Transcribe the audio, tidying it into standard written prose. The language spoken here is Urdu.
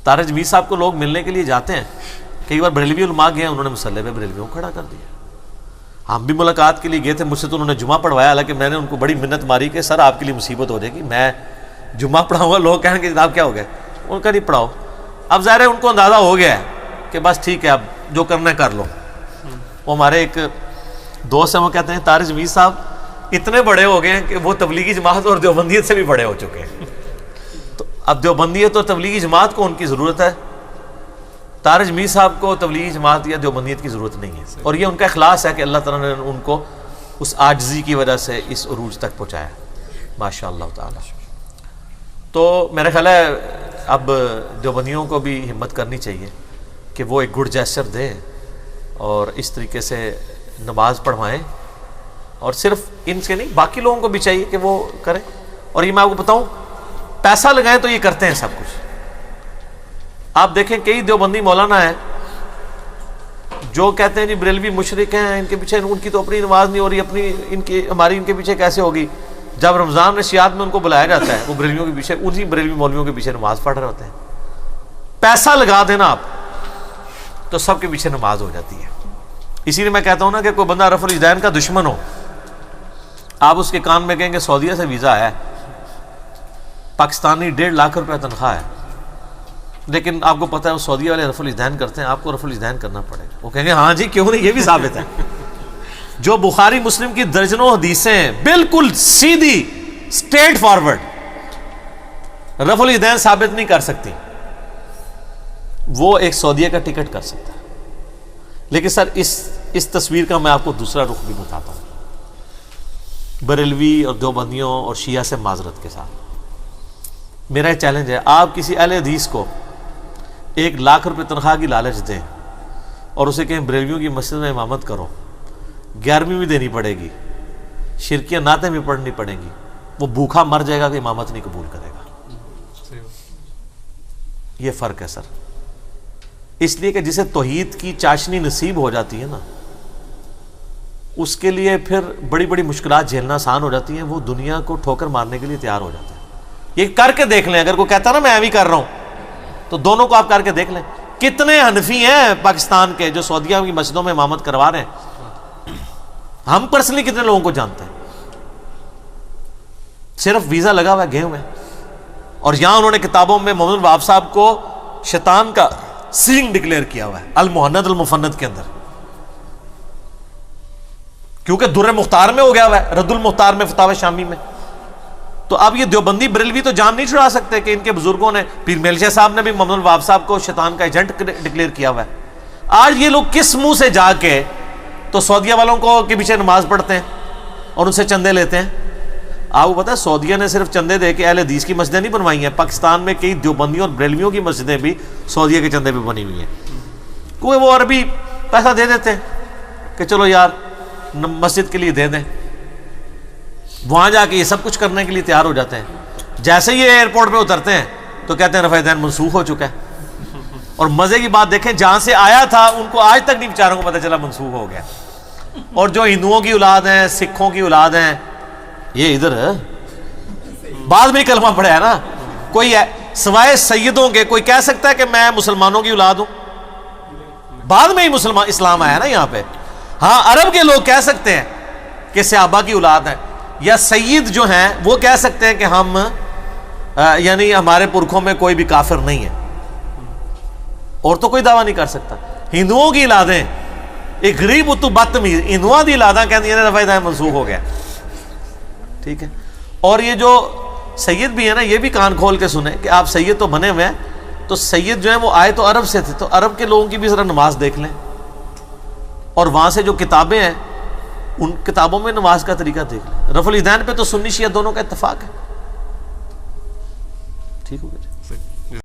طارق جمیل صاحب کو لوگ ملنے کے لیے جاتے ہیں، کئی بار بریلوی علماء گئے ہیں، انہوں نے مصلی پہ بریلویوں کو کھڑا کر دیا. ہم بھی ملاقات کے لیے گئے تھے، مجھ سے تو انہوں نے جمعہ پڑھوایا، حالانکہ میں نے ان کو بڑی منت ماری کہ سر آپ کے لیے مصیبت ہو جائے گی، میں جمعہ پڑھاؤں گا، لوگ کہیں گے جناب کیا ہو گیا، ان کا نہیں پڑھاؤ. اب ظاہر ہے ان کو اندازہ ہو گیا ہے کہ بس ٹھیک ہے اب جو کرنا ہے کر لو. وہ ہمارے ایک دوست ہیں، وہ کہتے ہیں طارق جمیل صاحب اتنے بڑے ہو گئے ہیں کہ وہ تبلیغی جماعت اور دیوبندیت سے بھی بڑے ہو چکے ہیں. تو اب دیوبندیت اور تبلیغی جماعت کو ان کی ضرورت ہے، طارق جمیل صاحب کو تبلیغی جماعت یا دیوبندیت کی ضرورت نہیں ہے. اور یہ ان کا اخلاص ہے کہ اللہ تعالیٰ نے ان کو اس عاجزی کی وجہ سے اس عروج تک پہنچایا ماشاء اللہ تعالیٰ. تو میرا خیال ہے اب دیوبندیوں کو بھی ہمت کرنی چاہیے کہ وہ ایک گڈ جیسچر دیں اور اس طریقے سے نماز پڑھوائیں، اور صرف ان سے نہیں باقی لوگوں کو بھی چاہیے کہ وہ کریں. اور یہ میں آپ کو بتاؤں پیسہ لگائیں تو یہ کرتے ہیں سب کچھ. آپ دیکھیں کئی دیوبندی مولانا ہیں جو کہتے ہیں جی بریلوی مشرک ہیں، ان کے پیچھے ان کی تو اپنی نماز نہیں ہو رہی، ہماری ان کے پیچھے کیسے ہوگی. جب رمضان نشیات میں ان کو بلایا جاتا ہے وہ بریلویوں کے پیچھے، انہی بریلوی مولویوں کے پیچھے نماز پڑھ رہے ہوتے ہیں. پیسہ لگا دینا آپ تو سب کے پیچھے نماز ہو جاتی ہے. اسی لیے میں کہتا ہوں نا کہ کوئی بندہ رفع الاجدین کا دشمن ہو، آپ اس کے کان میں کہیں گے سعودیہ سے ویزا ہے، پاکستانی 1.5 لاکھ روپے تنخواہ ہے، لیکن آپ کو پتہ ہے وہ سعودیہ والے رفع الاجدین کرتے ہیں، آپ کو رفع الاجدین کرنا پڑے گا. وہ کہیں گے ہاں جی کیوں نہیں، یہ بھی ثابت ہے. جو بخاری مسلم کی درجنوں حدیثیں بالکل سیدھی اسٹریٹ فارورڈ رفع الاجدین ثابت نہیں کر سکتی، وہ ایک سعودیہ کا ٹکٹ کر سکتا ہے. لیکن سر اس تصویر کا میں آپ کو دوسرا رخ بھی بتاتا ہوں، بریلوی اور دیوبندیوں اور شیعہ سے معذرت کے ساتھ میرا یہ چیلنج ہے، آپ کسی اہل حدیث کو 1 لاکھ روپے تنخواہ کی لالچ دیں اور اسے کہیں بریلویوں کی مسجد میں امامت کرو، 11ویں بھی دینی پڑے گی، شرکیہ نعتیں بھی پڑھنی پڑیں گی، وہ بھوکھا مر جائے گا کہ امامت نہیں قبول کرے گا. یہ فرق ہے سر. اس لیے کہ جسے توحید کی چاشنی نصیب ہو جاتی ہے نا، اس کے لیے پھر بڑی بڑی مشکلات جھیلنا آسان ہو جاتی ہیں، وہ دنیا کو ٹھوکر مارنے کے لیے تیار ہو جاتا ہے. یہ کر کے دیکھ لیں، اگر کوئی کہتا ہے نا میں بھی کر رہا ہوں تو دونوں کو آپ کر کے دیکھ لیں. کتنے حنفی ہیں پاکستان کے جو سعودیہ کی مسجدوں میں امامت کروا رہے ہیں، ہم پرسنلی کتنے لوگوں کو جانتے ہیں، صرف ویزا لگا ہوا ہے، گئے ہوئے ہیں. اور یہاں انہوں نے کتابوں میں محمد الوہاب صاحب کو شیطان کا سینگ ڈکلیئر کیا ہوا ہے المہند المفند کے اندر، کیونکہ در مختار میں ہو گیا ہوا ہے، رد المختار میں، فتاوی شامی میں. تو اب یہ دیوبندی بریلوی تو جان نہیں چھڑا سکتے کہ ان کے بزرگوں نے، پیر میل شاہ صاحب نے بھی محمد الوہاب صاحب کو شیطان کا ایجنٹ ڈکلیئر کیا ہوا ہے. آج یہ لوگ کس منہ سے جا کے تو سعودیہ والوں کو کے پیچھے نماز پڑھتے ہیں اور ان سے چندے لیتے ہیں. آپ کو پتا ہے سعودیہ نے صرف چندے دے کے اہل حدیث کی مسجدیں نہیں بنوائی ہیں، پاکستان میں کئی دیوبندیوں اور بریلویوں کی مسجدیں بھی سعودیہ کے چندے پہ بنی ہوئی ہیں. کوئی وہ عربی پیسہ دے دیتے ہیں کہ چلو یار مسجد کے لیے دے دیں، وہاں جا کے یہ سب کچھ کرنے کے لیے تیار ہو جاتے ہیں. جیسے یہ ایئرپورٹ پہ اترتے ہیں تو کہتے ہیں رفع الاجدین منسوخ ہو چکا ہے. اور مزے کی بات دیکھیں، جہاں سے آیا تھا ان کو آج تک نہیں بیچاروں کو پتہ چلا منسوخ ہو گیا. اور جو ہندوؤں کی اولاد ہیں، سکھوں کی اولاد ہیں، یہ ادھر بعد میں کلمہ پڑھا ہے نا، کوئی سوائے سیدوں کے کوئی کہہ سکتا ہے کہ میں مسلمانوں کی اولاد ہوں؟ بعد میں ہی مسلمان اسلام آیا نا یہاں پہ. ہاں عرب کے لوگ کہہ سکتے ہیں کہ صحابہ کی اولاد ہیں، یا سید جو ہیں وہ کہہ سکتے ہیں کہ ہم یعنی ہمارے پرکھوں میں کوئی بھی کافر نہیں ہے، اور تو کوئی دعویٰ نہیں کر سکتا. ہندوؤں کی اولادیں، ایک غریب اتو بدتمیز ہندوؤں کی اولادیں کہتی ہیں رفع الاجدین منسوخ ہو گیا. ٹھیک ہے. اور یہ جو سید بھی ہے نا، یہ بھی کان کھول کے سنیں کہ آپ سید تو بنے ہوئے ہیں، تو سید جو ہیں وہ آئے تو عرب سے تھے، تو عرب کے لوگوں کی بھی ذرا نماز دیکھ لیں، اور وہاں سے جو کتابیں ہیں ان کتابوں میں نماز کا طریقہ دیکھ لیں. رفع الاجدین پہ تو سنی شیعہ دونوں کا اتفاق ہے. ٹھیک ہو گیا.